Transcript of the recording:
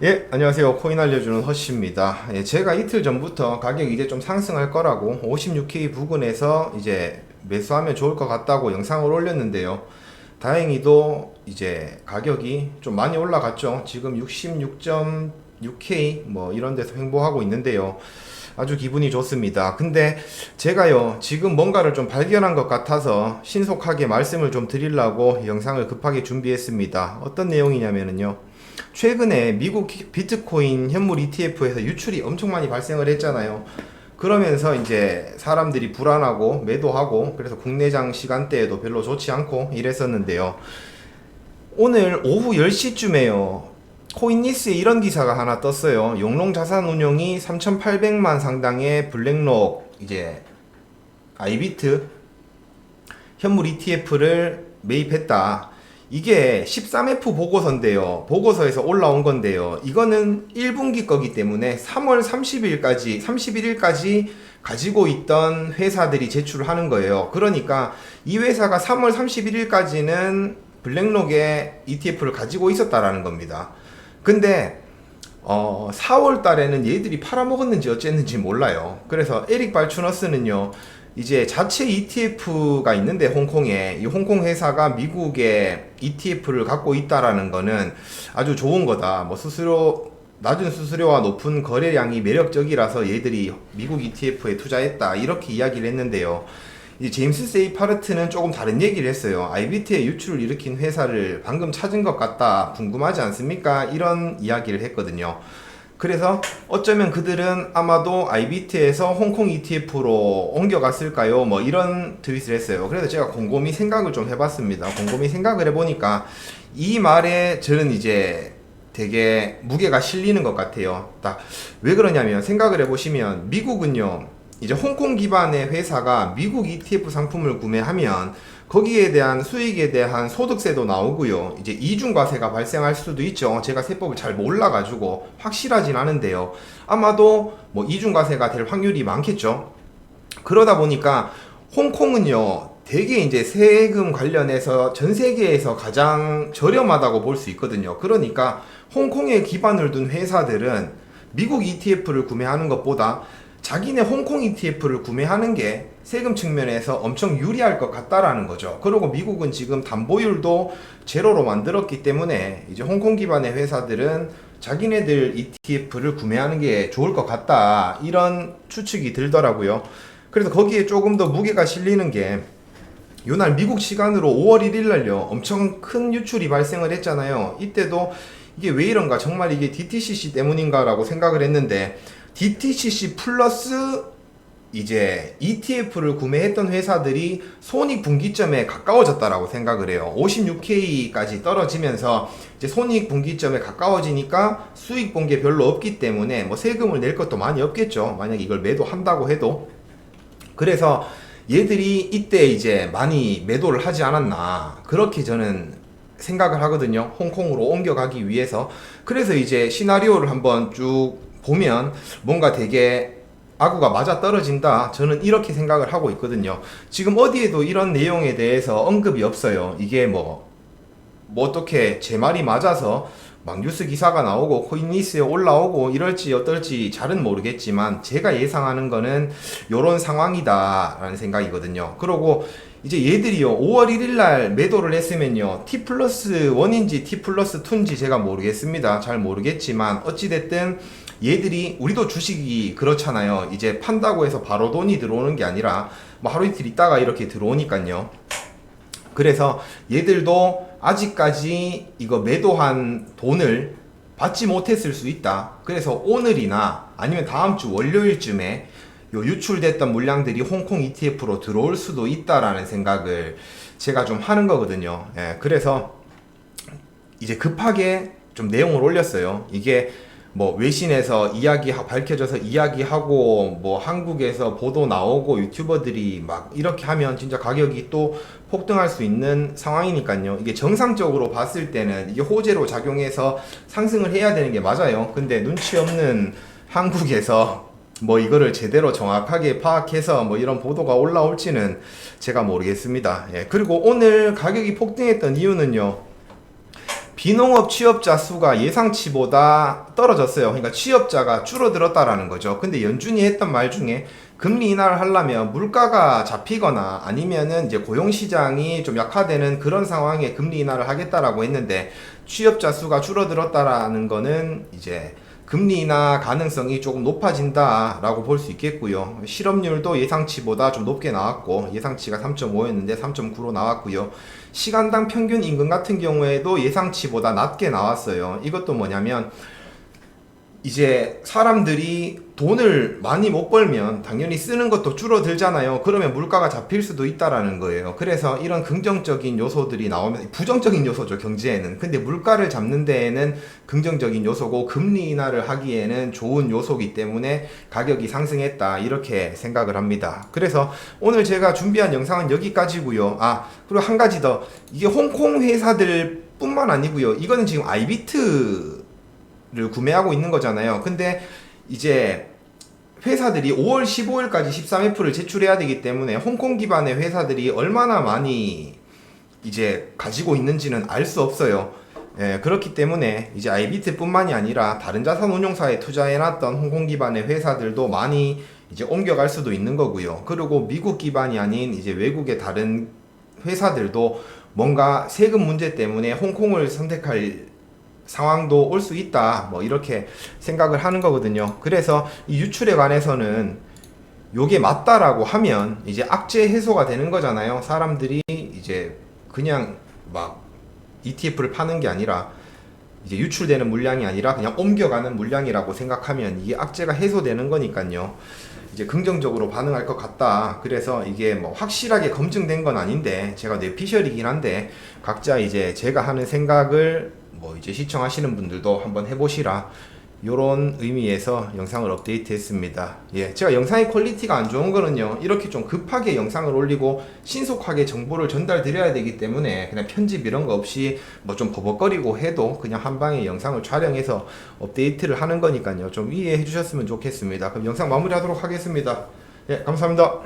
예, 안녕하세요. 코인 알려주는 허씨입니다. 예, 제가 이틀 전부터 가격이 이제 좀 상승할 거라고 56K 부근에서 이제 매수하면 좋을 것 같다고 영상을 올렸는데요. 다행히도 이제 가격이 좀 많이 올라갔죠. 지금 66.6K 뭐 이런 데서 횡보하고 있는데요. 아주 기분이 좋습니다. 근데 제가요, 지금 뭔가를 좀 발견한 것 같아서 신속하게 말씀을 좀 드리려고 영상을 급하게 준비했습니다. 어떤 내용이냐면요. 최근에 미국 비트코인 현물 ETF에서 유출이 엄청 많이 발생을 했잖아요. 그러면서 이제 사람들이 불안하고 매도하고 그래서 국내장 시간대에도 별로 좋지 않고 이랬었는데요. 오늘 오후 10시쯤에요. 코인니스에 이런 기사가 하나 떴어요. 용롱자산운용이 3,800만 상당의 블랙록 이제 아이비트 현물 ETF를 매입했다. 이게 13F 보고서인데요. 보고서에서 올라온 건데요. 이거는 1분기 거기 때문에 3월 30일까지, 31일까지 가지고 있던 회사들이 제출을 하는 거예요. 그러니까 이 회사가 3월 31일까지는 블랙록의 ETF를 가지고 있었다라는 겁니다. 근데 4월 달에는 얘들이 팔아먹었는지 어쨌는지 몰라요. 그래서 에릭 발추너스는요, 이제 자체 ETF가 있는데 홍콩에 이 홍콩 회사가 미국에 ETF를 갖고 있다라는 거는 아주 좋은 거다. 뭐 수수료 낮은 수수료와 높은 거래량이 매력적이라서 얘들이 미국 ETF에 투자했다. 이렇게 이야기를 했는데요. 이제 제임스 세이파르트는 조금 다른 얘기를 했어요. 아이비트의 유출을 일으킨 회사를 방금 찾은 것 같다. 궁금하지 않습니까? 이런 이야기를 했거든요. 그래서 어쩌면 그들은 아마도 아이비트에서 홍콩 ETF로 옮겨갔을까요? 뭐 이런 트윗을 했어요. 그래서 제가 곰곰이 생각을 좀 해봤습니다. 곰곰이 생각을 해보니까 이 말에 저는 이제 되게 무게가 실리는 것 같아요. 딱 왜 그러냐면 생각을 해보시면 미국은요, 이제 홍콩 기반의 회사가 미국 ETF 상품을 구매하면 거기에 대한 수익에 대한 소득세도 나오고요. 이제 이중과세가 발생할 수도 있죠. 제가 세법을 잘 몰라가지고 확실하진 않은데요. 아마도 뭐 이중과세가 될 확률이 많겠죠. 그러다 보니까 홍콩은요, 되게 이제 세금 관련해서 전 세계에서 가장 저렴하다고 볼 수 있거든요. 그러니까 홍콩에 기반을 둔 회사들은 미국 ETF를 구매하는 것보다 자기네 홍콩 ETF를 구매하는 게 세금 측면에서 엄청 유리할 것 같다라는 거죠. 그리고 미국은 지금 담보율도 제로로 만들었기 때문에 이제 홍콩 기반의 회사들은 자기네들 ETF를 구매하는 게 좋을 것 같다. 이런 추측이 들더라고요. 그래서 거기에 조금 더 무게가 실리는 게 요날 미국 시간으로 5월 1일 날요, 엄청 큰 유출이 발생을 했잖아요. 이때도 이게 왜 이런가, 정말 이게 DTCC 때문인가 라고 생각을 했는데, DTCC 플러스 이제 ETF를 구매했던 회사들이 손익 분기점에 가까워졌다라고 생각을 해요. 56K까지 떨어지면서 이제 손익 분기점에 가까워지니까 수익 본 게 별로 없기 때문에 뭐 세금을 낼 것도 많이 없겠죠. 만약 이걸 매도한다고 해도. 그래서 얘들이 이때 이제 많이 매도를 하지 않았나, 그렇게 저는 생각을 하거든요. 홍콩으로 옮겨가기 위해서. 그래서 이제 시나리오를 한번 쭉 보면 뭔가 되게 아구가 맞아 떨어진다, 저는 이렇게 생각을 하고 있거든요. 지금 어디에도 이런 내용에 대해서 언급이 없어요. 이게 뭐 어떻게 제 말이 맞아서 막 뉴스 기사가 나오고 코인니스에 올라오고 이럴지 어떨지 잘은 모르겠지만, 제가 예상하는 거는 요런 상황이다 라는 생각이거든요. 그리고 이제 얘들이요, 5월 1일 날 매도를 했으면요, T 플러스 1인지 T 플러스 2인지 제가 모르겠습니다. 잘 모르겠지만 어찌됐든 얘들이, 우리도 주식이 그렇잖아요. 이제 판다고 해서 바로 돈이 들어오는 게 아니라 뭐 하루 이틀 있다가 이렇게 들어오니까요. 그래서 얘들도 아직까지 이거 매도한 돈을 받지 못했을 수 있다. 그래서 오늘이나 아니면 다음 주 월요일쯤에 요 유출됐던 물량들이 홍콩 ETF로 들어올 수도 있다라는 생각을 제가 좀 하는 거거든요. 예, 그래서 이제 급하게 좀 내용을 올렸어요. 이게 뭐 외신에서 밝혀져서 이야기하고 뭐 한국에서 보도 나오고 유튜버들이 막 이렇게 하면 진짜 가격이 또 폭등할 수 있는 상황이니까요. 이게 정상적으로 봤을 때는 이게 호재로 작용해서 상승을 해야 되는 게 맞아요. 근데 눈치 없는 한국에서 뭐 이거를 제대로 정확하게 파악해서 뭐 이런 보도가 올라올지는 제가 모르겠습니다. 예, 그리고 오늘 가격이 폭등했던 이유는요, 비농업 취업자 수가 예상치보다 떨어졌어요. 그러니까 취업자가 줄어들었다라는 거죠. 근데 연준이 했던 말 중에 금리 인하를 하려면 물가가 잡히거나 아니면은 이제 고용시장이 좀 약화되는 그런 상황에 금리 인하를 하겠다라고 했는데, 취업자 수가 줄어들었다라는 거는 이제 금리 인하 가능성이 조금 높아진다라고 볼 수 있겠고요. 실업률도 예상치보다 좀 높게 나왔고, 예상치가 3.5였는데 3.9로 나왔고요. 시간당 평균 임금 같은 경우에도 예상치보다 낮게 나왔어요. 이것도 뭐냐면 이제 사람들이 돈을 많이 못 벌면 당연히 쓰는 것도 줄어들잖아요. 그러면 물가가 잡힐 수도 있다라는 거예요. 그래서 이런 긍정적인 요소들이 나오면, 부정적인 요소죠, 경제에는. 근데 물가를 잡는 데에는 긍정적인 요소고, 금리 인하를 하기에는 좋은 요소이기 때문에 가격이 상승했다, 이렇게 생각을 합니다. 그래서 오늘 제가 준비한 영상은 여기까지고요. 그리고 한 가지 더, 이게 홍콩 회사들 뿐만 아니고요. 이거는 지금 아이비트 를 구매하고 있는 거잖아요. 근데 이제 회사들이 5월 15일까지 13F를 제출해야 되기 때문에 홍콩 기반의 회사들이 얼마나 많이 이제 가지고 있는지는 알 수 없어요. 그렇기 때문에 이제 아이비트 뿐만이 아니라 다른 자산운용사에 투자해놨던 홍콩 기반의 회사들도 많이 이제 옮겨갈 수도 있는 거고요. 그리고 미국 기반이 아닌 이제 외국의 다른 회사들도 뭔가 세금 문제 때문에 홍콩을 선택할 상황도 올 수 있다, 뭐 이렇게 생각을 하는 거거든요. 그래서 이 유출에 관해서는 요게 맞다라고 하면 이제 악재 해소가 되는 거잖아요. 사람들이 이제 그냥 막 ETF를 파는 게 아니라, 이제 유출되는 물량이 아니라 그냥 옮겨가는 물량이라고 생각하면 이게 악재가 해소되는 거니까요. 이제 긍정적으로 반응할 것 같다. 그래서 이게 뭐 확실하게 검증된 건 아닌데, 제가 뇌피셜이긴 한데, 각자 이제 제가 하는 생각을 뭐 이제 시청하시는 분들도 한번 해보시라, 요런 의미에서 영상을 업데이트 했습니다. 제가 영상의 퀄리티가 안 좋은 거는요, 이렇게 좀 급하게 영상을 올리고 신속하게 정보를 전달 드려야 되기 때문에 그냥 편집 이런 거 없이 뭐 좀 버벅거리고 해도 그냥 한 방에 영상을 촬영해서 업데이트를 하는 거니까요. 좀 이해해 주셨으면 좋겠습니다. 그럼 영상 마무리하도록 하겠습니다. 감사합니다.